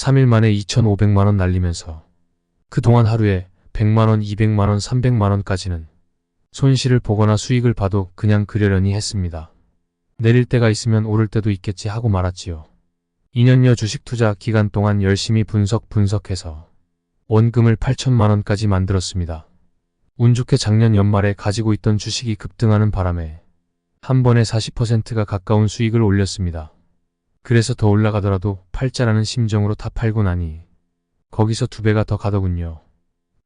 3일 만에 2,500만원 날리면서 그동안 하루에 100만원, 200만원, 300만원까지는 손실을 보거나 수익을 봐도 그냥 그러려니 했습니다. 내릴 때가 있으면 오를 때도 있겠지 하고 말았지요. 2년여 주식 투자 기간 동안 열심히 분석해서 원금을 8천만원까지 만들었습니다. 운 좋게 작년 연말에 가지고 있던 주식이 급등하는 바람에 한 번에 40%가 가까운 수익을 올렸습니다. 그래서 더 올라가더라도 팔자라는 심정으로 다 팔고 나니 거기서 2배가 더 가더군요.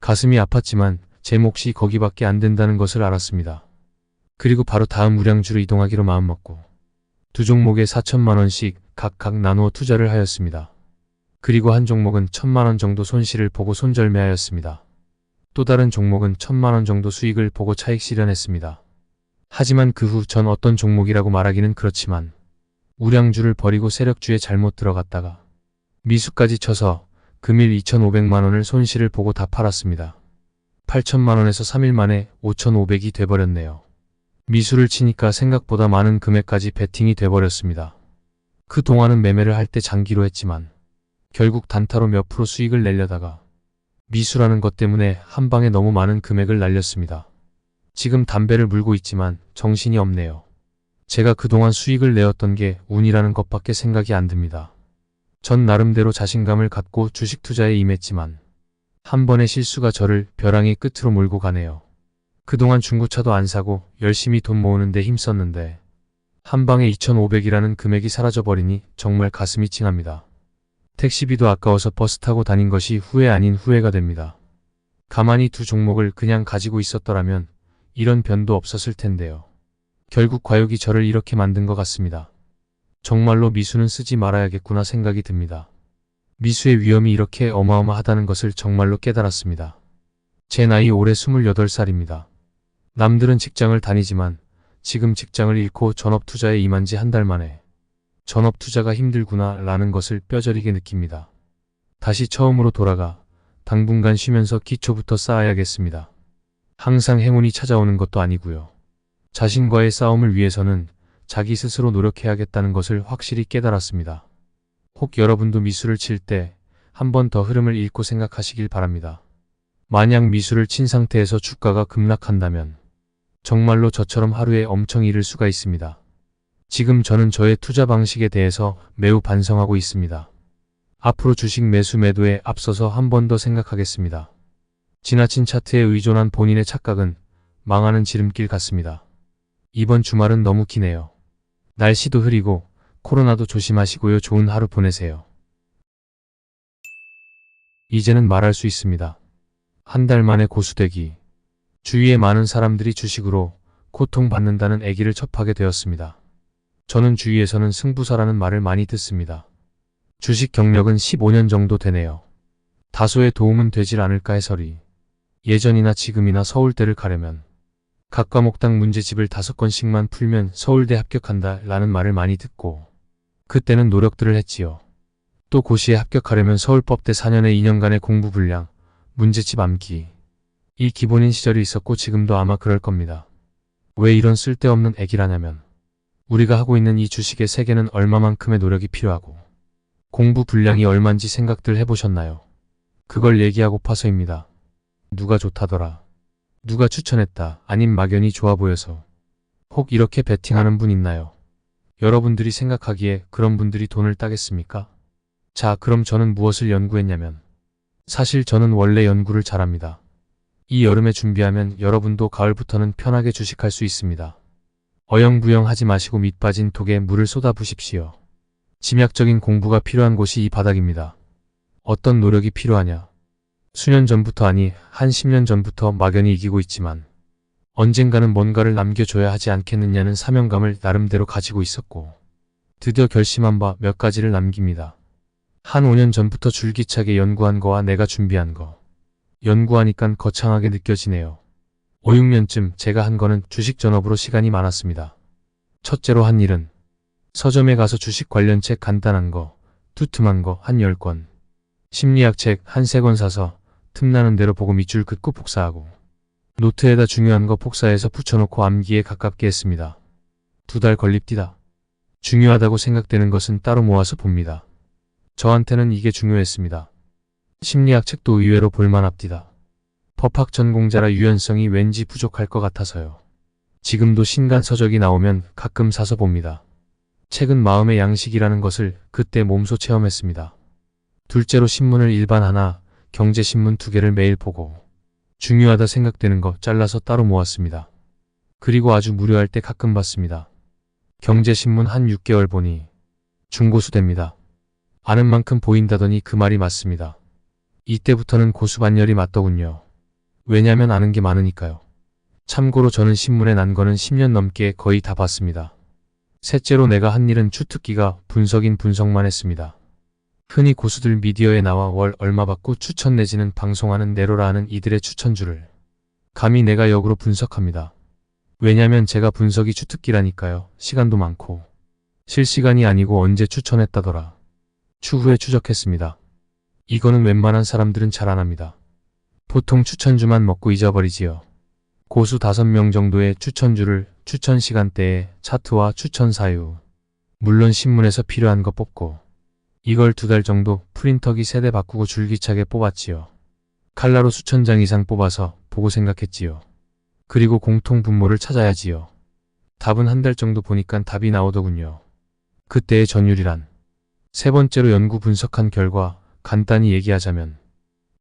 가슴이 아팠지만 제 몫이 거기밖에 안 된다는 것을 알았습니다. 그리고 바로 다음 우량주로 이동하기로 마음먹고 두 종목에 4천만원씩 각각 나누어 투자를 하였습니다. 그리고 한 종목은 1,000만원 정도 손실을 보고 손절매하였습니다. 또 다른 종목은 1,000만원 정도 수익을 보고 차익 실현했습니다. 하지만 그 후 전 어떤 종목이라고 말하기는 그렇지만 우량주를 버리고 세력주에 잘못 들어갔다가 미수까지 쳐서 금일 2,500만원을 손실을 보고 다 팔았습니다. 8천만원에서 3일 만에 5,500이 돼버렸네요. 미수를 치니까 생각보다 많은 금액까지 베팅이 돼버렸습니다. 그동안은 매매를 할 때 장기로 했지만 결국 단타로 몇 프로 수익을 내려다가 미수라는 것 때문에 한 방에 너무 많은 금액을 날렸습니다. 지금 담배를 물고 있지만 정신이 없네요. 제가 그동안 수익을 내었던 게 운이라는 것밖에 생각이 안 듭니다. 전 나름대로 자신감을 갖고 주식 투자에 임했지만 한 번의 실수가 저를 벼랑의 끝으로 몰고 가네요. 그동안 중고차도 안 사고 열심히 돈 모으는 데 힘썼는데 한 방에 2,500이라는 금액이 사라져버리니 정말 가슴이 찡합니다. 택시비도 아까워서 버스 타고 다닌 것이 후회 아닌 후회가 됩니다. 가만히 두 종목을 그냥 가지고 있었더라면 이런 변도 없었을 텐데요. 결국 과욕이 저를 이렇게 만든 것 같습니다. 정말로 미수는 쓰지 말아야겠구나 생각이 듭니다. 미수의 위험이 이렇게 어마어마하다는 것을 정말로 깨달았습니다. 제 나이 올해 28살입니다. 남들은 직장을 다니지만 지금 직장을 잃고 전업투자에 임한 지 한 달 만에 전업투자가 힘들구나 라는 것을 뼈저리게 느낍니다. 다시 처음으로 돌아가 당분간 쉬면서 기초부터 쌓아야겠습니다. 항상 행운이 찾아오는 것도 아니고요. 자신과의 싸움을 위해서는 자기 스스로 노력해야겠다는 것을 확실히 깨달았습니다. 혹 여러분도 미수를 칠 때 한 번 더 흐름을 읽고 생각하시길 바랍니다. 만약 미수를 친 상태에서 주가가 급락한다면 정말로 저처럼 하루에 엄청 잃을 수가 있습니다. 지금 저는 저의 투자 방식에 대해서 매우 반성하고 있습니다. 앞으로 주식 매수 매도에 앞서서 한 번 더 생각하겠습니다. 지나친 차트에 의존한 본인의 착각은 망하는 지름길 같습니다. 이번 주말은 너무 기네요. 날씨도 흐리고 코로나도 조심하시고요. 좋은 하루 보내세요. 이제는 말할 수 있습니다. 한 달 만에 고수되기. 주위에 많은 사람들이 주식으로 고통받는다는 얘기를 접하게 되었습니다. 저는 주위에서는 승부사라는 말을 많이 듣습니다. 주식 경력은 15년 정도 되네요. 다소의 도움은 되질 않을까 해서리. 예전이나 지금이나 서울대를 가려면 각 과목당 문제집을 5권씩만 풀면 서울대 합격한다 라는 말을 많이 듣고 그때는 노력들을 했지요. 또 고시에 합격하려면 서울법대 4년에 2년간의 공부 분량, 문제집 암기. 이 기본인 시절이 있었고 지금도 아마 그럴 겁니다. 왜 이런 쓸데없는 얘기라냐면 우리가 하고 있는 이 주식의 세계는 얼마만큼의 노력이 필요하고 공부 분량이 얼만지 생각들 해보셨나요? 그걸 얘기하고파서입니다. 누가 좋다더라. 누가 추천했다. 아님 막연히 좋아 보여서. 혹 이렇게 베팅하는 분 있나요? 여러분들이 생각하기에 그런 분들이 돈을 따겠습니까? 자, 그럼 저는 무엇을 연구했냐면 사실 저는 원래 연구를 잘합니다. 이 여름에 준비하면 여러분도 가을부터는 편하게 주식할 수 있습니다. 어영부영 하지 마시고 밑 빠진 독에 물을 쏟아부십시오. 심약적인 공부가 필요한 곳이 이 바닥입니다. 어떤 노력이 필요하냐? 수년 전부터 아니 한 10년 전부터 막연히 이기고 있지만 언젠가는 뭔가를 남겨줘야 하지 않겠느냐는 사명감을 나름대로 가지고 있었고 드디어 결심한 바 몇 가지를 남깁니다. 한 5년 전부터 줄기차게 연구한 거와 내가 준비한 거. 연구하니깐 거창하게 느껴지네요. 5, 6년쯤 제가 한 거는 주식 전업으로 시간이 많았습니다. 첫째로 한 일은 서점에 가서 주식 관련 책 간단한 거, 두툼한 거 한 10권, 심리학 책 한 3권 사서 틈나는 대로 보고 밑줄 긋고 복사하고 노트에다 중요한 거 복사해서 붙여놓고 암기에 가깝게 했습니다. 2달 걸립디다. 중요하다고 생각되는 것은 따로 모아서 봅니다. 저한테는 이게 중요했습니다. 심리학 책도 의외로 볼만합디다. 법학 전공자라 유연성이 왠지 부족할 것 같아서요. 지금도 신간 서적이 나오면 가끔 사서 봅니다. 책은 마음의 양식이라는 것을 그때 몸소 체험했습니다. 둘째로 신문을 일반 하나, 경제신문 2개를 매일 보고 중요하다 생각되는 거 잘라서 따로 모았습니다. 그리고 아주 무료할 때 가끔 봤습니다. 경제신문 한 6개월 보니 중고수 됩니다. 아는 만큼 보인다더니 그 말이 맞습니다. 이때부터는 고수반열이 맞더군요. 왜냐면 아는 게 많으니까요. 참고로 저는 신문에 난 거는 10년 넘게 거의 다 봤습니다. 셋째로 내가 한 일은 주특기가 분석인 분석만 했습니다. 흔히 고수들 미디어에 나와 월 얼마 받고 추천 내지는 방송하는 내로라 하는 이들의 추천주를 감히 내가 역으로 분석합니다. 왜냐면 제가 분석이 주특기라니까요. 시간도 많고 실시간이 아니고 언제 추천했다더라. 추후에 추적했습니다. 이거는 웬만한 사람들은 잘 안 합니다. 보통 추천주만 먹고 잊어버리지요. 고수 5명 정도의 추천주를 추천 시간대에 차트와 추천 사유, 물론 신문에서 필요한 거 뽑고 이걸 2달 정도 프린터기 세대 바꾸고 줄기차게 뽑았지요. 칼라로 수천 장 이상 뽑아서 보고 생각했지요. 그리고 공통 분모를 찾아야지요. 답은 한 달 정도 보니까 답이 나오더군요. 그때의 전율이란. 세 번째로 연구 분석한 결과 간단히 얘기하자면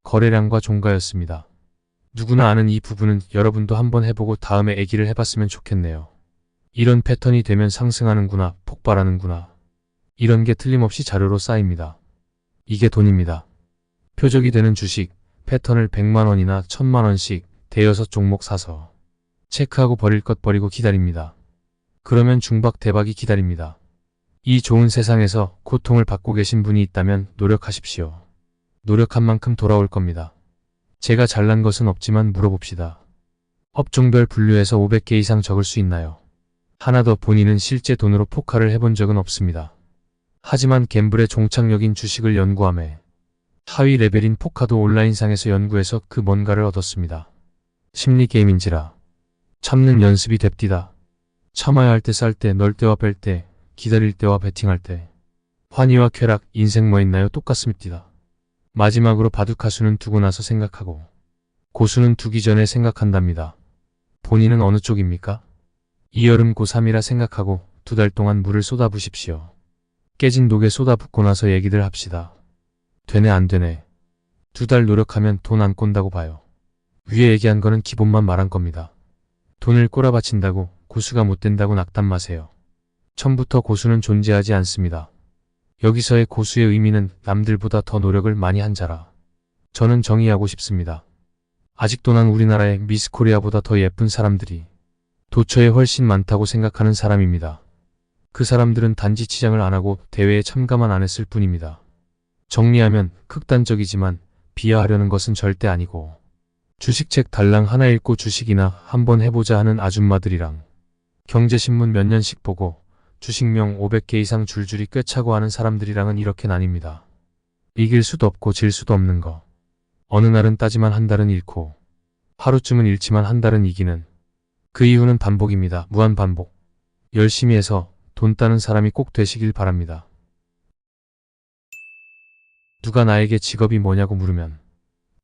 거래량과 종가였습니다. 누구나 아는 이 부분은 여러분도 한번 해보고 다음에 애기를 해봤으면 좋겠네요. 이런 패턴이 되면 상승하는구나, 폭발하는구나. 이런 게 틀림없이 자료로 쌓입니다. 이게 돈입니다. 표적이 되는 주식, 패턴을 100만 원이나 1000만 원씩 대여섯 종목 사서 체크하고 버릴 것 버리고 기다립니다. 그러면 중박 대박이 기다립니다. 이 좋은 세상에서 고통을 받고 계신 분이 있다면 노력하십시오. 노력한 만큼 돌아올 겁니다. 제가 잘난 것은 없지만 물어봅시다. 업종별 분류해서 500개 이상 적을 수 있나요? 하나 더, 본인은 실제 돈으로 포카를 해본 적은 없습니다. 하지만 갬블의 종착역인 주식을 연구하며 하위 레벨인 포카도 온라인상에서 연구해서 그 뭔가를 얻었습니다. 심리 게임인지라 참는 연습이 됩디다. 참아야 할 때 쌀 때, 넣을 때와 뺄 때, 기다릴 때와 베팅할 때. 환희와 쾌락, 인생 뭐 있나요? 똑같습니다. 마지막으로 바둑하수는 두고 나서 생각하고 고수는 두기 전에 생각한답니다. 본인은 어느 쪽입니까? 이 여름 고3이라 생각하고 2달 동안 물을 쏟아부십시오. 깨진 독에 쏟아붓고 나서 얘기들 합시다. 되네 안 되네. 2달 노력하면 돈 안 꼰다고 봐요. 위에 얘기한 거는 기본만 말한 겁니다. 돈을 꼬라박힌다고 고수가 못 된다고 낙담 마세요. 처음부터 고수는 존재하지 않습니다. 여기서의 고수의 의미는 남들보다 더 노력을 많이 한 자라. 저는 정의하고 싶습니다. 아직도 난 우리나라의 미스 코리아보다 더 예쁜 사람들이 도처에 훨씬 많다고 생각하는 사람입니다. 그 사람들은 단지 치장을 안 하고 대회에 참가만 안 했을 뿐입니다. 정리하면 극단적이지만 비하하려는 것은 절대 아니고 주식책 달랑 하나 읽고 주식이나 한번 해보자 하는 아줌마들이랑 경제신문 몇 년씩 보고 주식명 500개 이상 줄줄이 꿰차고 하는 사람들이랑은 이렇게 나뉩니다. 이길 수도 없고 질 수도 없는 거. 어느 날은 따지만 한 달은 잃고 하루쯤은 잃지만 한 달은 이기는 그 이후는 반복입니다. 무한반복. 열심히 해서 돈 따는 사람이 꼭 되시길 바랍니다. 누가 나에게 직업이 뭐냐고 물으면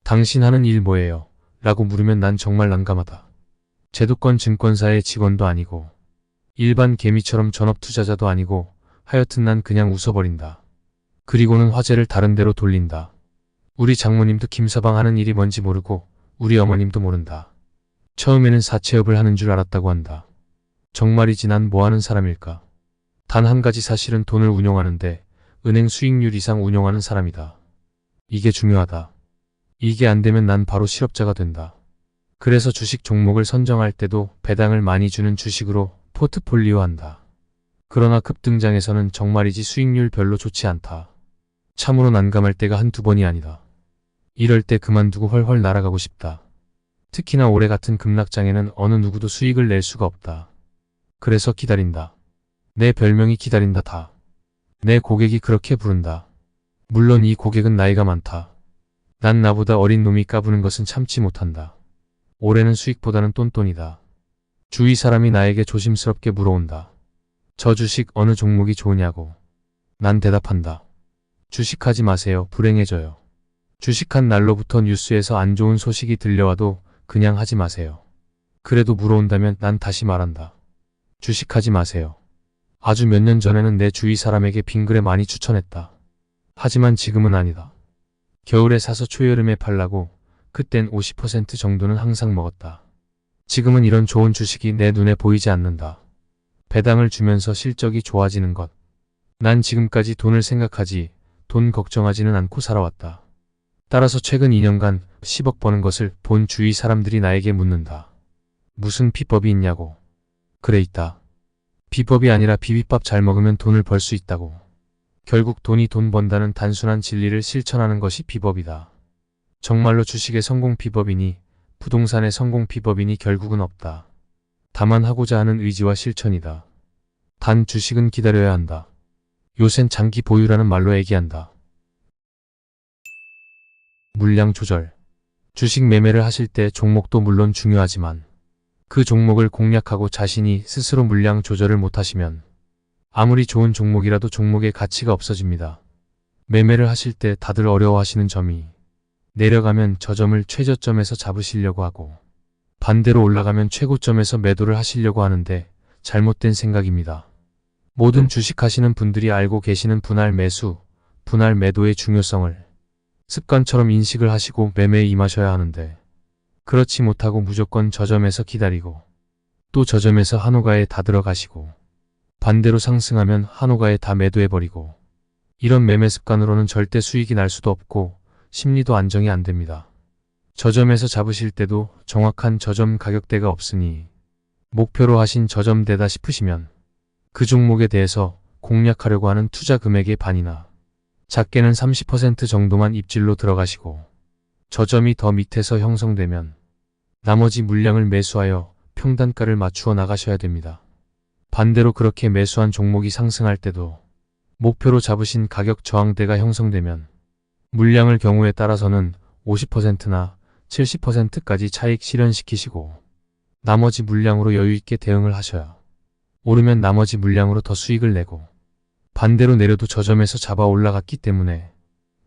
당신 하는 일 뭐예요? 라고 물으면 난 정말 난감하다. 제도권 증권사의 직원도 아니고 일반 개미처럼 전업투자자도 아니고 하여튼 난 그냥 웃어버린다. 그리고는 화제를 다른 데로 돌린다. 우리 장모님도 김서방 하는 일이 뭔지 모르고 우리 어머님도 모른다. 처음에는 사채업을 하는 줄 알았다고 한다. 정말이지 난 뭐하는 사람일까? 단 한 가지 사실은 돈을 운용하는데 은행 수익률 이상 운용하는 사람이다. 이게 중요하다. 이게 안 되면 난 바로 실업자가 된다. 그래서 주식 종목을 선정할 때도 배당을 많이 주는 주식으로 포트폴리오 한다. 그러나 급등장에서는 정말이지 수익률 별로 좋지 않다. 참으로 난감할 때가 한두 번이 아니다. 이럴 때 그만두고 훨훨 날아가고 싶다. 특히나 올해 같은 급락장에는 어느 누구도 수익을 낼 수가 없다. 그래서 기다린다. 내 별명이 기다린다 다. 내 고객이 그렇게 부른다. 물론 이 고객은 나이가 많다. 난 나보다 어린 놈이 까부는 것은 참지 못한다. 올해는 수익보다는 똔똔이다. 주위 사람이 나에게 조심스럽게 물어온다. 저 주식 어느 종목이 좋으냐고. 난 대답한다. 주식하지 마세요. 불행해져요. 주식한 날로부터 뉴스에서 안 좋은 소식이 들려와도 그냥 하지 마세요. 그래도 물어온다면 난 다시 말한다. 주식하지 마세요. 아주 몇 년 전에는 내 주위 사람에게 빙그레 많이 추천했다. 하지만 지금은 아니다. 겨울에 사서 초여름에 팔라고 그땐 50% 정도는 항상 먹었다. 지금은 이런 좋은 주식이 내 눈에 보이지 않는다. 배당을 주면서 실적이 좋아지는 것. 난 지금까지 돈을 생각하지, 돈 걱정하지는 않고 살아왔다. 따라서 최근 2년간 10억 버는 것을 본 주위 사람들이 나에게 묻는다. 무슨 비법이 있냐고. 그래 있다. 비법이 아니라 비빔밥 잘 먹으면 돈을 벌 수 있다고. 결국 돈이 돈 번다는 단순한 진리를 실천하는 것이 비법이다. 정말로 주식의 성공 비법이니 부동산의 성공 비법이니 결국은 없다. 다만 하고자 하는 의지와 실천이다. 단 주식은 기다려야 한다. 요샌 장기 보유라는 말로 얘기한다. 물량 조절. 주식 매매를 하실 때 종목도 물론 중요하지만 그 종목을 공략하고 자신이 스스로 물량 조절을 못하시면 아무리 좋은 종목이라도 종목의 가치가 없어집니다. 매매를 하실 때 다들 어려워하시는 점이 내려가면 저점을 최저점에서 잡으시려고 하고 반대로 올라가면 최고점에서 매도를 하시려고 하는데 잘못된 생각입니다. 모든 주식하시는 분들이 알고 계시는 분할 매수, 분할 매도의 중요성을 습관처럼 인식을 하시고 매매에 임하셔야 하는데 그렇지 못하고 무조건 저점에서 기다리고 또 저점에서 한호가에 다 들어가시고 반대로 상승하면 한호가에 다 매도해버리고 이런 매매 습관으로는 절대 수익이 날 수도 없고 심리도 안정이 안 됩니다. 저점에서 잡으실 때도 정확한 저점 가격대가 없으니 목표로 하신 저점대다 싶으시면 그 종목에 대해서 공략하려고 하는 투자 금액의 반이나 작게는 30% 정도만 입질로 들어가시고 저점이 더 밑에서 형성되면 나머지 물량을 매수하여 평단가를 맞추어 나가셔야 됩니다. 반대로 그렇게 매수한 종목이 상승할 때도 목표로 잡으신 가격 저항대가 형성되면 물량을 경우에 따라서는 50%나 70%까지 차익 실현시키시고 나머지 물량으로 여유있게 대응을 하셔야 오르면 나머지 물량으로 더 수익을 내고 반대로 내려도 저점에서 잡아 올라갔기 때문에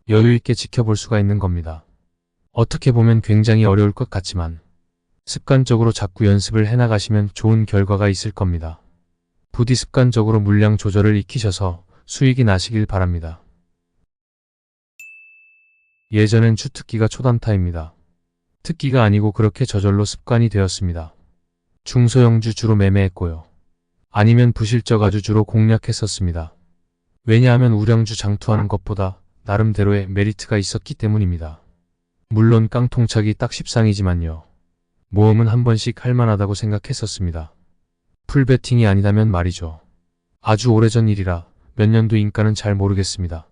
여유있게 지켜볼 수가 있는 겁니다. 어떻게 보면 굉장히 어려울 것 같지만 습관적으로 자꾸 연습을 해나가시면 좋은 결과가 있을 겁니다. 부디 습관적으로 물량 조절을 익히셔서 수익이 나시길 바랍니다. 예전엔 주특기가 초단타입니다. 특기가 아니고 그렇게 저절로 습관이 되었습니다. 중소형주 주로 매매했고요. 아니면 부실적 아주주로 공략했었습니다. 왜냐하면 우량주 장투하는 것보다 나름대로의 메리트가 있었기 때문입니다. 물론 깡통차기 딱 10상이지만요. 모험은 한 번씩 할만하다고 생각했었습니다. 풀베팅이 아니다면 말이죠. 아주 오래전 일이라 몇 년도 인가는 잘 모르겠습니다.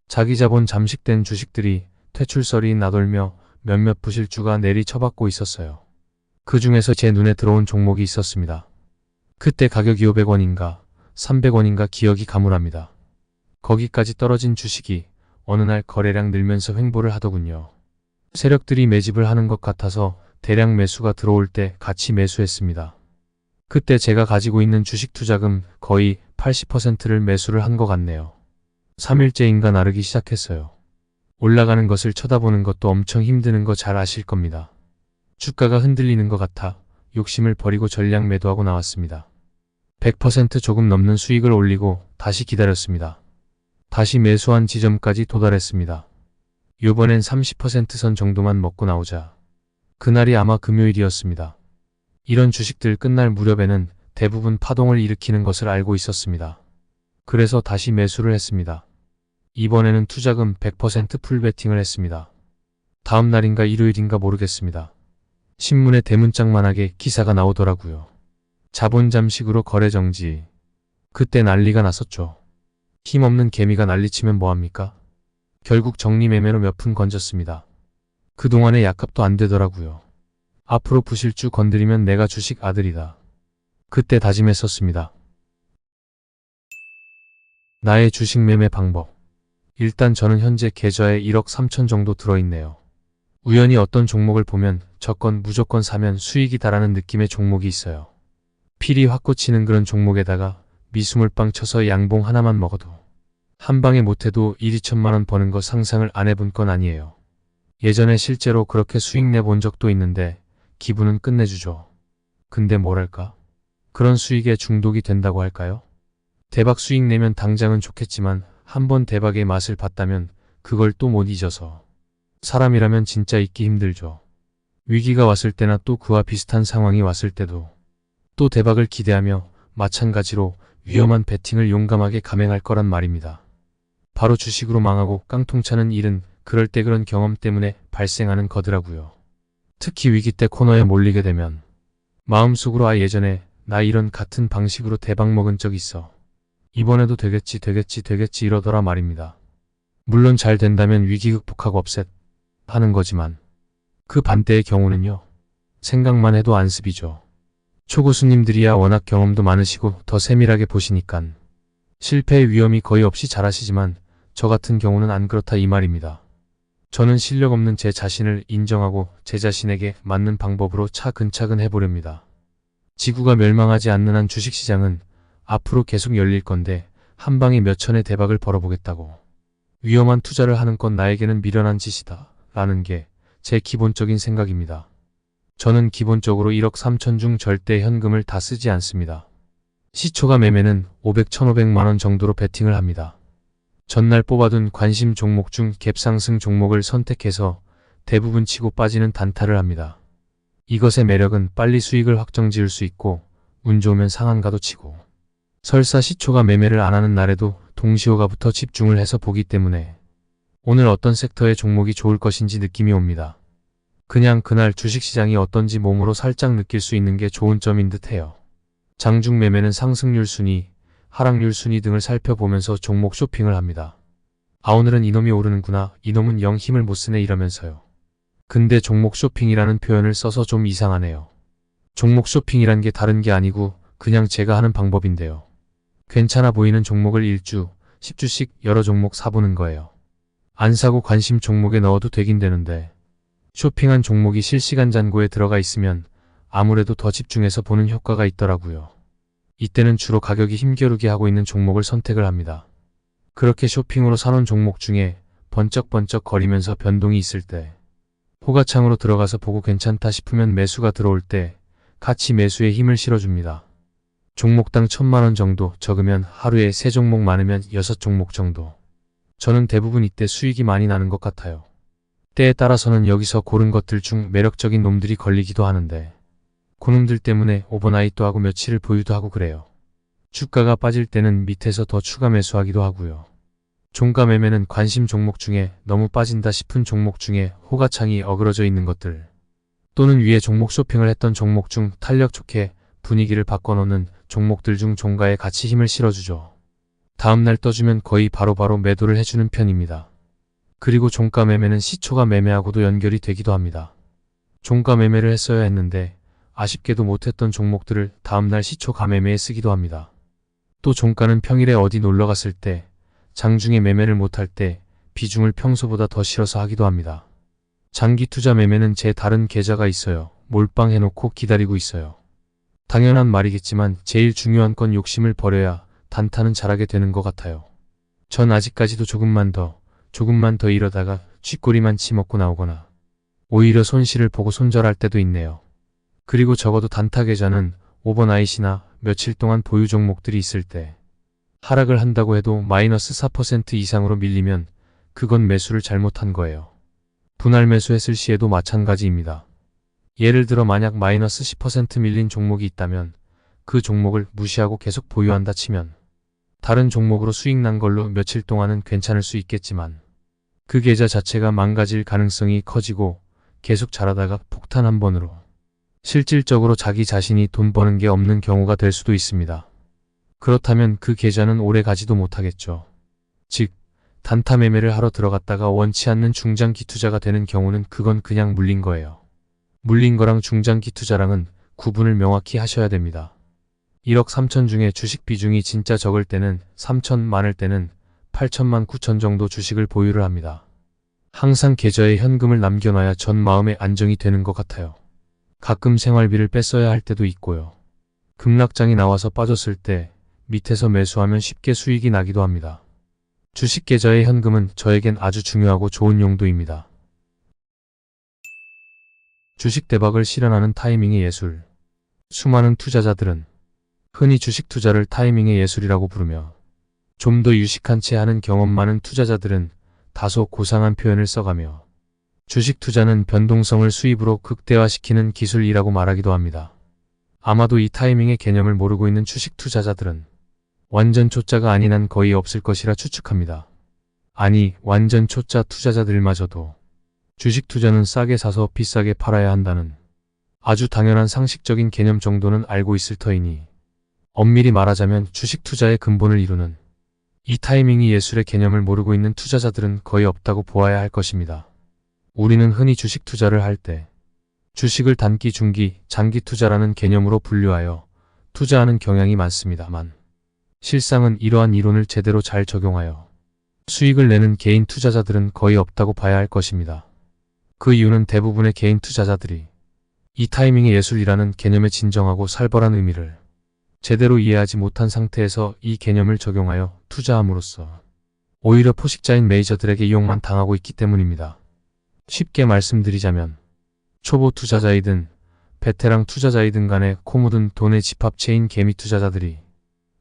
자기 자본 잠식된 주식들이 퇴출설이 나돌며 몇몇 부실주가 내리쳐받고 있었어요. 그 중에서 제 눈에 들어온 종목이 있었습니다. 그때 가격이 500원인가 300원인가 기억이 가물합니다. 거기까지 떨어진 주식이 어느 날 거래량 늘면서 횡보를 하더군요. 세력들이 매집을 하는 것 같아서 대량 매수가 들어올 때 같이 매수했습니다. 그때 제가 가지고 있는 주식 투자금 거의 80%를 매수를 한 것 같네요. 3일째인가 나르기 시작했어요. 올라가는 것을 쳐다보는 것도 엄청 힘드는 거 잘 아실 겁니다. 주가가 흔들리는 것 같아 욕심을 버리고 전량 매도하고 나왔습니다. 100% 조금 넘는 수익을 올리고 다시 기다렸습니다. 다시 매수한 지점까지 도달했습니다. 요번엔 30% 선 정도만 먹고 나오자. 그날이 아마 금요일이었습니다. 이런 주식들 끝날 무렵에는 대부분 파동을 일으키는 것을 알고 있었습니다. 그래서 다시 매수를 했습니다. 이번에는 투자금 100% 풀베팅을 했습니다. 다음 날인가 일요일인가 모르겠습니다. 신문에 대문짝만하게 기사가 나오더라고요. 자본 잠식으로 거래 정지. 그때 난리가 났었죠. 힘없는 개미가 난리치면 뭐합니까? 결국 정리매매로 몇 푼 건졌습니다. 그동안에 약값도 안 되더라고요. 앞으로 부실주 건드리면 내가 주식 아들이다. 그때 다짐했었습니다. 나의 주식 매매 방법. 일단 저는 현재 계좌에 1억 3천 정도 들어있네요. 우연히 어떤 종목을 보면 저건 무조건 사면 수익이다라는 느낌의 종목이 있어요. 필이 확 꽂히는 그런 종목에다가 미수물빵 쳐서 양봉 하나만 먹어도 한 방에 못해도 1, 2천만 원 버는 거 상상을 안 해본 건 아니에요. 예전에 실제로 그렇게 수익 내본 적도 있는데 기분은 끝내주죠. 근데 뭐랄까? 그런 수익에 중독이 된다고 할까요? 대박 수익 내면 당장은 좋겠지만 한번 대박의 맛을 봤다면 그걸 또 못 잊어서. 사람이라면 진짜 잊기 힘들죠. 위기가 왔을 때나 또 그와 비슷한 상황이 왔을 때도 또 대박을 기대하며 마찬가지로 위험한 베팅을 용감하게 감행할 거란 말입니다. 바로 주식으로 망하고 깡통차는 일은 그럴 때 그런 경험 때문에 발생하는 거더라고요. 특히 위기 때 코너에 몰리게 되면 마음속으로 예전에 나 이런 같은 방식으로 대박 먹은 적 있어. 이번에도 되겠지 이러더라 말입니다. 물론 잘 된다면 위기 극복하고 업셋 하는 거지만 그 반대의 경우는요. 생각만 해도 안습이죠. 초고수님들이야 워낙 경험도 많으시고 더 세밀하게 보시니깐 실패의 위험이 거의 없이 잘하시지만 저 같은 경우는 안 그렇다 이 말입니다. 저는 실력 없는 제 자신을 인정하고 제 자신에게 맞는 방법으로 차근차근 해보렵니다. 지구가 멸망하지 않는 한 주식시장은 앞으로 계속 열릴 건데 한 방에 몇 천의 대박을 벌어보겠다고. 위험한 투자를 하는 건 나에게는 미련한 짓이다 라는 게 제 기본적인 생각입니다. 저는 기본적으로 1억 3천 중 절대 현금을 다 쓰지 않습니다. 시초가 매매는 500, 1,500만 원 정도로 베팅을 합니다. 전날 뽑아둔 관심 종목 중 갭상승 종목을 선택해서 대부분 치고 빠지는 단타를 합니다. 이것의 매력은 빨리 수익을 확정 지을 수 있고 운 좋으면 상한가도 치고 설사 시초가 매매를 안 하는 날에도 동시호가부터 집중을 해서 보기 때문에 오늘 어떤 섹터의 종목이 좋을 것인지 느낌이 옵니다. 그냥 그날 주식시장이 어떤지 몸으로 살짝 느낄 수 있는 게 좋은 점인 듯해요. 장중 매매는 상승률 순위, 하락률 순위 등을 살펴보면서 종목 쇼핑을 합니다. 오늘은 이놈이 오르는구나, 이놈은 영 힘을 못 쓰네 이러면서요. 근데 종목 쇼핑이라는 표현을 써서 좀 이상하네요. 종목 쇼핑이란 게 다른 게 아니고 그냥 제가 하는 방법인데요. 괜찮아 보이는 종목을 1주, 10주씩 여러 종목 사보는 거예요. 안 사고 관심 종목에 넣어도 되긴 되는데 쇼핑한 종목이 실시간 잔고에 들어가 있으면 아무래도 더 집중해서 보는 효과가 있더라고요. 이때는 주로 가격이 힘겨루게 하고 있는 종목을 선택을 합니다. 그렇게 쇼핑으로 사놓은 종목 중에 번쩍번쩍 거리면서 변동이 있을 때 호가창으로 들어가서 보고 괜찮다 싶으면 매수가 들어올 때 같이 매수에 힘을 실어줍니다. 종목당 1,000만 원 정도, 적으면 하루에 3종목, 많으면 6종목 정도. 저는 대부분 이때 수익이 많이 나는 것 같아요. 때에 따라서는 여기서 고른 것들 중 매력적인 놈들이 걸리기도 하는데 그놈들 때문에 오버나잇도 하고 며칠을 보유도 하고 그래요. 주가가 빠질 때는 밑에서 더 추가 매수하기도 하고요. 종가 매매는 관심 종목 중에 너무 빠진다 싶은 종목 중에 호가창이 어그러져 있는 것들 또는 위에 종목 쇼핑을 했던 종목 중 탄력 좋게 분위기를 바꿔놓는 종목들 중 종가에 같이 힘을 실어주죠. 다음날 떠주면 거의 바로바로 매도를 해주는 편입니다. 그리고 종가 매매는 시초가 매매하고도 연결이 되기도 합니다. 종가 매매를 했어야 했는데 아쉽게도 못했던 종목들을 다음날 시초가 매매에 쓰기도 합니다. 또 종가는 평일에 어디 놀러갔을 때, 장중에 매매를 못할 때 비중을 평소보다 더 실어서 하기도 합니다. 장기 투자 매매는 제 다른 계좌가 있어요. 몰빵해놓고 기다리고 있어요. 당연한 말이겠지만 제일 중요한 건 욕심을 버려야 단타는 잘하게 되는 것 같아요. 전 아직까지도 조금만 더 이러다가 쥐꼬리만 치먹고 나오거나 오히려 손실을 보고 손절할 때도 있네요. 그리고 적어도 단타 계좌는 오버나잇이나 며칠 동안 보유 종목들이 있을 때 하락을 한다고 해도 마이너스 4% 이상으로 밀리면 그건 매수를 잘못한 거예요. 분할 매수했을 시에도 마찬가지입니다. 예를 들어 만약 마이너스 10% 밀린 종목이 있다면 그 종목을 무시하고 계속 보유한다 치면 다른 종목으로 수익 난 걸로 며칠 동안은 괜찮을 수 있겠지만 그 계좌 자체가 망가질 가능성이 커지고 계속 자라다가 폭탄 한 번으로 실질적으로 자기 자신이 돈 버는 게 없는 경우가 될 수도 있습니다. 그렇다면 그 계좌는 오래 가지도 못하겠죠. 즉, 단타 매매를 하러 들어갔다가 원치 않는 중장기 투자가 되는 경우는 그건 그냥 물린 거예요. 물린 거랑 중장기 투자랑은 구분을 명확히 하셔야 됩니다. 1억 3천 중에 주식 비중이 진짜 적을 때는 3천, 많을 때는 8천만 9천 정도 주식을 보유를 합니다. 항상 계좌에 현금을 남겨놔야 전 마음의 안정이 되는 것 같아요. 가끔 생활비를 뺐어야 할 때도 있고요. 급락장이 나와서 빠졌을 때 밑에서 매수하면 쉽게 수익이 나기도 합니다. 주식 계좌의 현금은 저에겐 아주 중요하고 좋은 용도입니다. 주식 대박을 실현하는 타이밍의 예술. 수많은 투자자들은 흔히 주식 투자를 타이밍의 예술이라고 부르며 좀 더 유식한 채 하는 경험 많은 투자자들은 다소 고상한 표현을 써가며 주식 투자는 변동성을 수입으로 극대화시키는 기술이라고 말하기도 합니다. 아마도 이 타이밍의 개념을 모르고 있는 주식 투자자들은 완전 초짜가 아닌 한 거의 없을 것이라 추측합니다. 아니, 완전 초짜 투자자들마저도 주식 투자는 싸게 사서 비싸게 팔아야 한다는 아주 당연한 상식적인 개념 정도는 알고 있을 터이니 엄밀히 말하자면 주식 투자의 근본을 이루는 이 타이밍이 예술의 개념을 모르고 있는 투자자들은 거의 없다고 보아야 할 것입니다. 우리는 흔히 주식 투자를 할 때 주식을 단기, 중기, 장기 투자라는 개념으로 분류하여 투자하는 경향이 많습니다만 실상은 이러한 이론을 제대로 잘 적용하여 수익을 내는 개인 투자자들은 거의 없다고 봐야 할 것입니다. 그 이유는 대부분의 개인 투자자들이 이 타이밍의 예술이라는 개념의 진정하고 살벌한 의미를 제대로 이해하지 못한 상태에서 이 개념을 적용하여 투자함으로써 오히려 포식자인 메이저들에게 이용만 당하고 있기 때문입니다. 쉽게 말씀드리자면 초보 투자자이든 베테랑 투자자이든 간에 코 묻은 돈의 집합체인 개미 투자자들이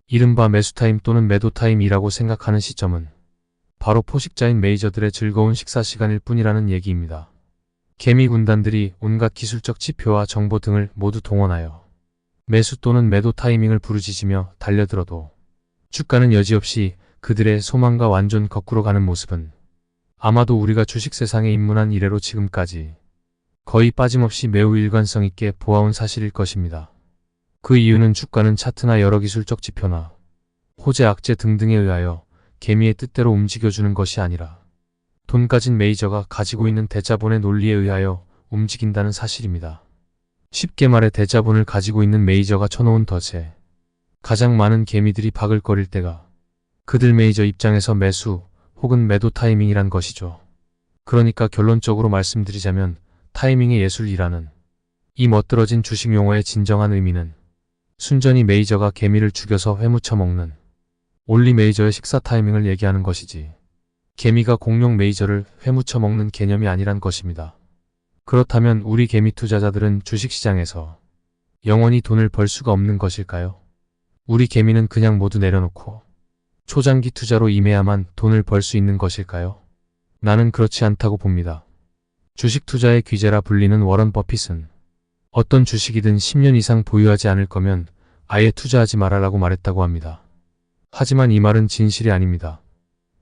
이른바 매수타임 또는 매도타임이라고 생각하는 시점은 바로 포식자인 메이저들의 즐거운 식사 시간일 뿐이라는 얘기입니다. 개미 군단들이 온갖 기술적 지표와 정보 등을 모두 동원하여 매수 또는 매도 타이밍을 부르짖으며 달려들어도 주가는 여지없이 그들의 소망과 완전 거꾸로 가는 모습은 아마도 우리가 주식 세상에 입문한 이래로 지금까지 거의 빠짐없이 매우 일관성 있게 보아온 사실일 것입니다. 그 이유는 주가는 차트나 여러 기술적 지표나 호재 악재 등등에 의하여 개미의 뜻대로 움직여주는 것이 아니라 돈 가진 메이저가 가지고 있는 대자본의 논리에 의하여 움직인다는 사실입니다. 쉽게 말해 대자본을 가지고 있는 메이저가 쳐놓은 덫에 가장 많은 개미들이 바글거릴 때가 그들 메이저 입장에서 매수 혹은 매도 타이밍이란 것이죠. 그러니까 결론적으로 말씀드리자면 타이밍의 예술이라는 이 멋들어진 주식 용어의 진정한 의미는 순전히 메이저가 개미를 죽여서 회무쳐 먹는 온리 메이저의 식사 타이밍을 얘기하는 것이지 개미가 공룡 메이저를 회무쳐 먹는 개념이 아니란 것입니다. 그렇다면 우리 개미 투자자들은 주식시장에서 영원히 돈을 벌 수가 없는 것일까요? 우리 개미는 그냥 모두 내려놓고 초장기 투자로 임해야만 돈을 벌 수 있는 것일까요? 나는 그렇지 않다고 봅니다. 주식 투자의 귀재라 불리는 워런 버핏은 어떤 주식이든 10년 이상 보유하지 않을 거면 아예 투자하지 말아라고 말했다고 합니다. 하지만 이 말은 진실이 아닙니다.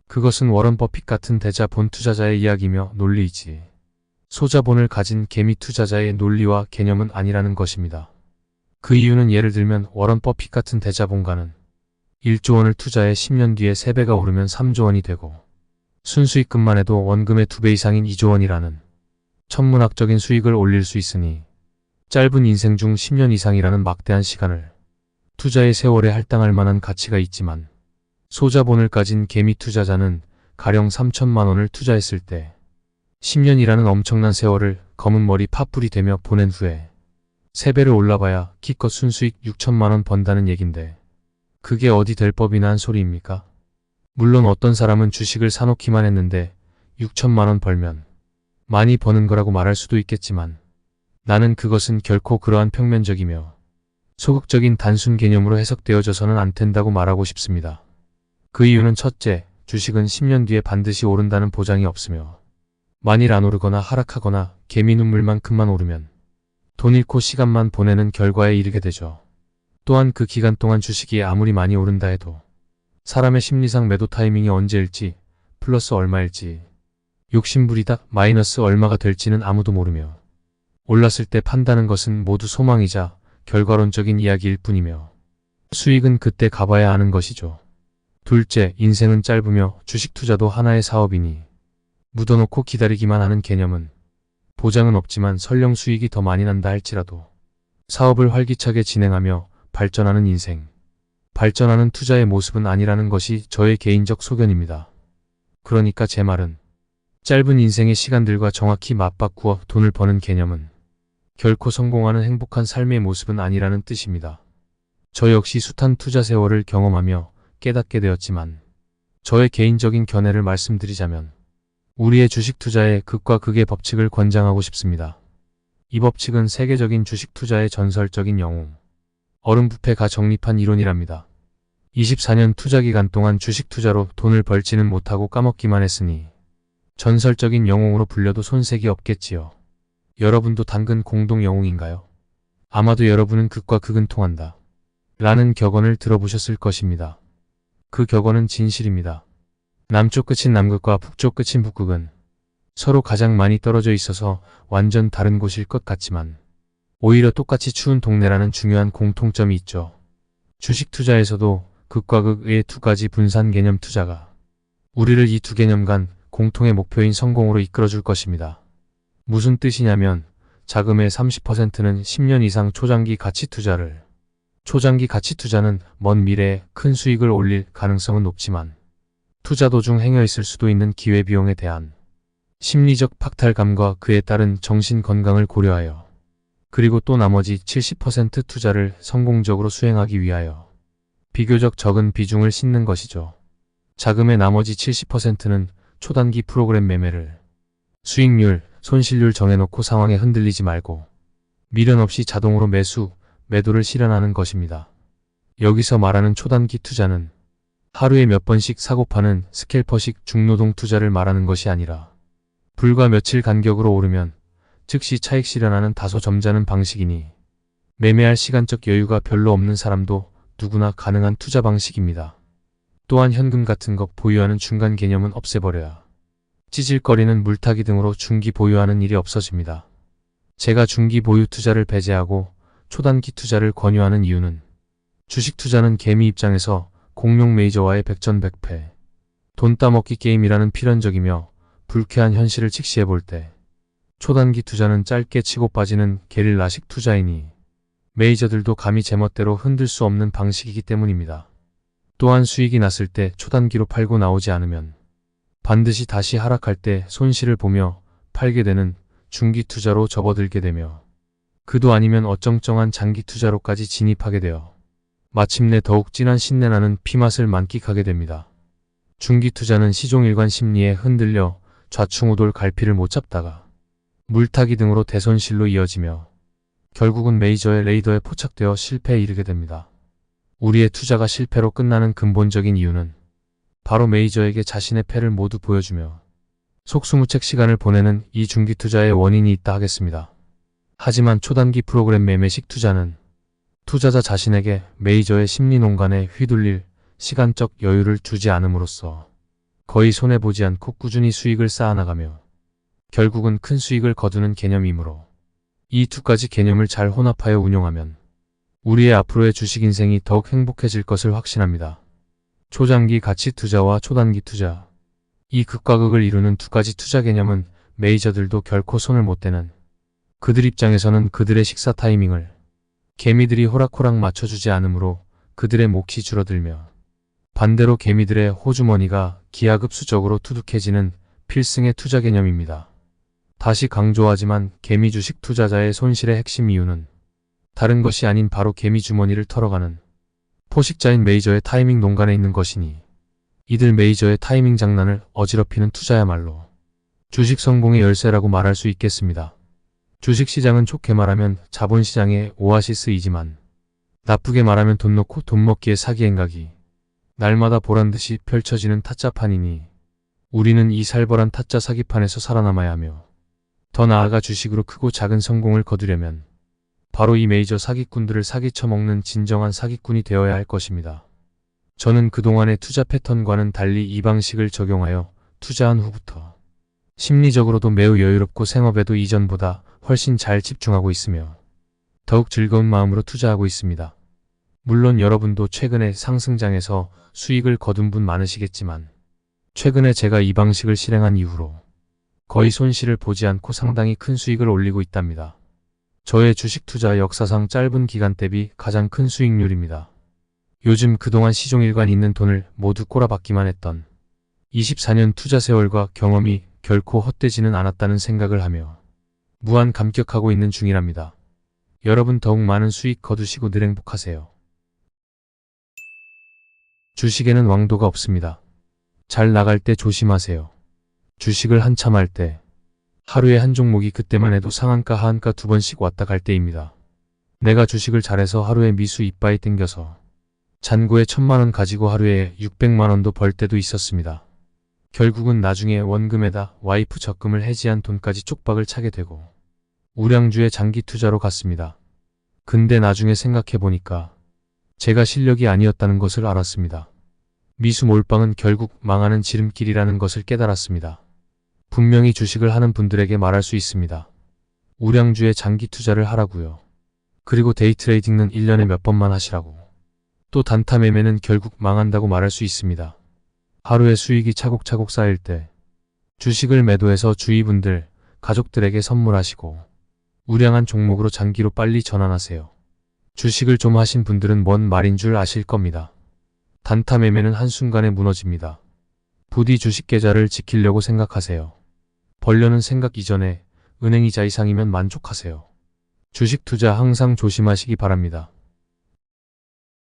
그것은 워런 버핏 같은 대자본 투자자의 이야기며 논리이지 소자본을 가진 개미 투자자의 논리와 개념은 아니라는 것입니다. 그 이유는 예를 들면 워런 버핏 같은 대자본가는 1조 원을 투자해 10년 뒤에 3배가 오르면 3조 원이 되고 순수익금만 해도 원금의 2배 이상인 2조 원이라는 천문학적인 수익을 올릴 수 있으니 짧은 인생 중 10년 이상이라는 막대한 시간을 투자의 세월에 할당할 만한 가치가 있지만 소자본을 가진 개미 투자자는 가령 3천만 원을 투자했을 때 10년이라는 엄청난 세월을 검은 머리 팥불이 되며 보낸 후에 3배를 올라봐야 기껏 순수익 6천만 원 번다는 얘긴데 그게 어디 될 법이나 한 소리입니까? 물론 어떤 사람은 주식을 사놓기만 했는데 6천만 원 벌면 많이 버는 거라고 말할 수도 있겠지만 나는 그것은 결코 그러한 평면적이며 소극적인 단순 개념으로 해석되어져서는 안 된다고 말하고 싶습니다. 그 이유는 첫째, 주식은 10년 뒤에 반드시 오른다는 보장이 없으며 만일 안 오르거나 하락하거나 개미 눈물만큼만 오르면 돈 잃고 시간만 보내는 결과에 이르게 되죠. 또한 그 기간 동안 주식이 아무리 많이 오른다 해도 사람의 심리상 매도 타이밍이 언제일지 플러스 얼마일지 욕심부리다 마이너스 얼마가 될지는 아무도 모르며 올랐을 때 판다는 것은 모두 소망이자 결과론적인 이야기일 뿐이며 수익은 그때 가봐야 하는 것이죠. 둘째, 인생은 짧으며 주식 투자도 하나의 사업이니 묻어놓고 기다리기만 하는 개념은 보장은 없지만 설령 수익이 더 많이 난다 할지라도 사업을 활기차게 진행하며 발전하는 인생, 발전하는 투자의 모습은 아니라는 것이 저의 개인적 소견입니다. 그러니까 제 말은 짧은 인생의 시간들과 정확히 맞바꾸어 돈을 버는 개념은 결코 성공하는 행복한 삶의 모습은 아니라는 뜻입니다. 저 역시 숱한 투자 세월을 경험하며 깨닫게 되었지만 저의 개인적인 견해를 말씀드리자면 우리의 주식 투자의 극과 극의 법칙을 권장하고 싶습니다. 이 법칙은 세계적인 주식 투자의 전설적인 영웅 워런 부페가 정립한 이론이랍니다. 24년 투자 기간 동안 주식 투자로 돈을 벌지는 못하고 까먹기만 했으니 전설적인 영웅으로 불려도 손색이 없겠지요. 여러분도 당근 공동 영웅인가요? 아마도 여러분은 극과 극은 통한다 라는 격언을 들어보셨을 것입니다. 그 격언은 진실입니다. 남쪽 끝인 남극과 북쪽 끝인 북극은 서로 가장 많이 떨어져 있어서 완전 다른 곳일 것 같지만 오히려 똑같이 추운 동네라는 중요한 공통점이 있죠. 주식 투자에서도 극과 극의 두 가지 분산 개념 투자가 우리를 이 두 개념 간 공통의 목표인 성공으로 이끌어줄 것입니다. 무슨 뜻이냐면 자금의 30%는 10년 이상 초장기 가치 투자를 초장기 가치 투자는 먼 미래에 큰 수익을 올릴 가능성은 높지만 투자 도중 행여있을 수도 있는 기회비용에 대한 심리적 박탈감과 그에 따른 정신 건강을 고려하여 그리고 또 나머지 70% 투자를 성공적으로 수행하기 위하여 비교적 적은 비중을 싣는 것이죠. 자금의 나머지 70%는 초단기 프로그램 매매를 수익률, 손실률 정해놓고 상황에 흔들리지 말고 미련 없이 자동으로 매도를 실현하는 것입니다. 여기서 말하는 초단기 투자는 하루에 몇 번씩 사고 파는 스캘퍼식 중노동 투자를 말하는 것이 아니라 불과 며칠 간격으로 오르면 즉시 차익 실현하는 다소 점잖은 방식이니 매매할 시간적 여유가 별로 없는 사람도 누구나 가능한 투자 방식입니다. 또한 현금 같은 것 보유하는 중간 개념은 없애버려야 찌질거리는 물타기 등으로 중기 보유하는 일이 없어집니다. 제가 중기 보유 투자를 배제하고 초단기 투자를 권유하는 이유는 주식 투자는 개미 입장에서 공룡 메이저와의 백전백패, 돈 따먹기 게임이라는 필연적이며 불쾌한 현실을 직시해 볼 때 초단기 투자는 짧게 치고 빠지는 게릴라식 투자이니 메이저들도 감히 제멋대로 흔들 수 없는 방식이기 때문입니다. 또한 수익이 났을 때 초단기로 팔고 나오지 않으면 반드시 다시 하락할 때 손실을 보며 팔게 되는 중기 투자로 접어들게 되며 그도 아니면 어쩡쩡한 장기 투자로까지 진입하게 되어 마침내 더욱 진한 신내나는 피맛을 만끽하게 됩니다. 중기 투자는 시종일관 심리에 흔들려 좌충우돌 갈피를 못 잡다가 물타기 등으로 대손실로 이어지며 결국은 메이저의 레이더에 포착되어 실패에 이르게 됩니다. 우리의 투자가 실패로 끝나는 근본적인 이유는 바로 메이저에게 자신의 패를 모두 보여주며 속수무책 시간을 보내는 이 중기 투자의 원인이 있다 하겠습니다. 하지만 초단기 프로그램 매매식 투자는 투자자 자신에게 메이저의 심리농간에 휘둘릴 시간적 여유를 주지 않음으로써 거의 손해보지 않고 꾸준히 수익을 쌓아나가며 결국은 큰 수익을 거두는 개념이므로 이 두 가지 개념을 잘 혼합하여 운용하면 우리의 앞으로의 주식 인생이 더욱 행복해질 것을 확신합니다. 초장기 가치 투자와 초단기 투자, 이 극과 극을 이루는 두 가지 투자 개념은 메이저들도 결코 손을 못 대는 그들 입장에서는 그들의 식사 타이밍을 개미들이 호락호락 맞춰주지 않으므로 그들의 몫이 줄어들며 반대로 개미들의 호주머니가 기하급수적으로 투둑해지는 필승의 투자 개념입니다. 다시 강조하지만 개미 주식 투자자의 손실의 핵심 이유는 다른 것이 아닌 바로 개미 주머니를 털어가는 포식자인 메이저의 타이밍 농간에 있는 것이니 이들 메이저의 타이밍 장난을 어지럽히는 투자야말로 주식 성공의 열쇠라고 말할 수 있겠습니다. 주식시장은 좋게 말하면 자본시장의 오아시스이지만 나쁘게 말하면 돈 놓고 돈 먹기의 사기행각이 날마다 보란듯이 펼쳐지는 타짜판이니 우리는 이 살벌한 타짜 사기판에서 살아남아야 하며 더 나아가 주식으로 크고 작은 성공을 거두려면 바로 이 메이저 사기꾼들을 사기쳐먹는 진정한 사기꾼이 되어야 할 것입니다. 저는 그동안의 투자 패턴과는 달리 이 방식을 적용하여 투자한 후부터 심리적으로도 매우 여유롭고 생업에도 이전보다 훨씬 잘 집중하고 있으며 더욱 즐거운 마음으로 투자하고 있습니다. 물론 여러분도 최근에 상승장에서 수익을 거둔 분 많으시겠지만 최근에 제가 이 방식을 실행한 이후로 거의 손실을 보지 않고 상당히 큰 수익을 올리고 있답니다. 저의 주식 투자 역사상 짧은 기간 대비 가장 큰 수익률입니다. 요즘 그동안 시종일관 있는 돈을 모두 꼬라박기만 했던 24년 투자 세월과 경험이 결코 헛되지는 않았다는 생각을 하며 무한 감격하고 있는 중이랍니다. 여러분 더욱 많은 수익 거두시고 늘 행복하세요. 주식에는 왕도가 없습니다. 잘 나갈 때 조심하세요. 주식을 한참 할 때, 하루에 한 종목이 그때만 해도 상한가 하한가 2번씩 왔다 갈 때입니다. 내가 주식을 잘해서 하루에 미수 이빠이 땡겨서 잔고에 1000만원 가지고 하루에 600만원도 벌 때도 있었습니다. 결국은 나중에 원금에다 와이프 적금을 해지한 돈까지 쪽박을 차게 되고 우량주의 장기 투자로 갔습니다. 근데 나중에 생각해보니까 제가 실력이 아니었다는 것을 알았습니다. 미수 몰빵은 결국 망하는 지름길이라는 것을 깨달았습니다. 분명히 주식을 하는 분들에게 말할 수 있습니다. 우량주에 장기 투자를 하라고요. 그리고 데이트레이딩은 1년에 몇 번만 하시라고. 또 단타 매매는 결국 망한다고 말할 수 있습니다. 하루에 수익이 차곡차곡 쌓일 때 주식을 매도해서 주위 분들, 가족들에게 선물하시고 우량한 종목으로 장기로 빨리 전환하세요. 주식을 좀 하신 분들은 뭔 말인 줄 아실 겁니다. 단타 매매는 한순간에 무너집니다. 부디 주식 계좌를 지키려고 생각하세요. 벌려는 생각 이전에 은행이자 이상이면 만족하세요. 주식 투자 항상 조심하시기 바랍니다.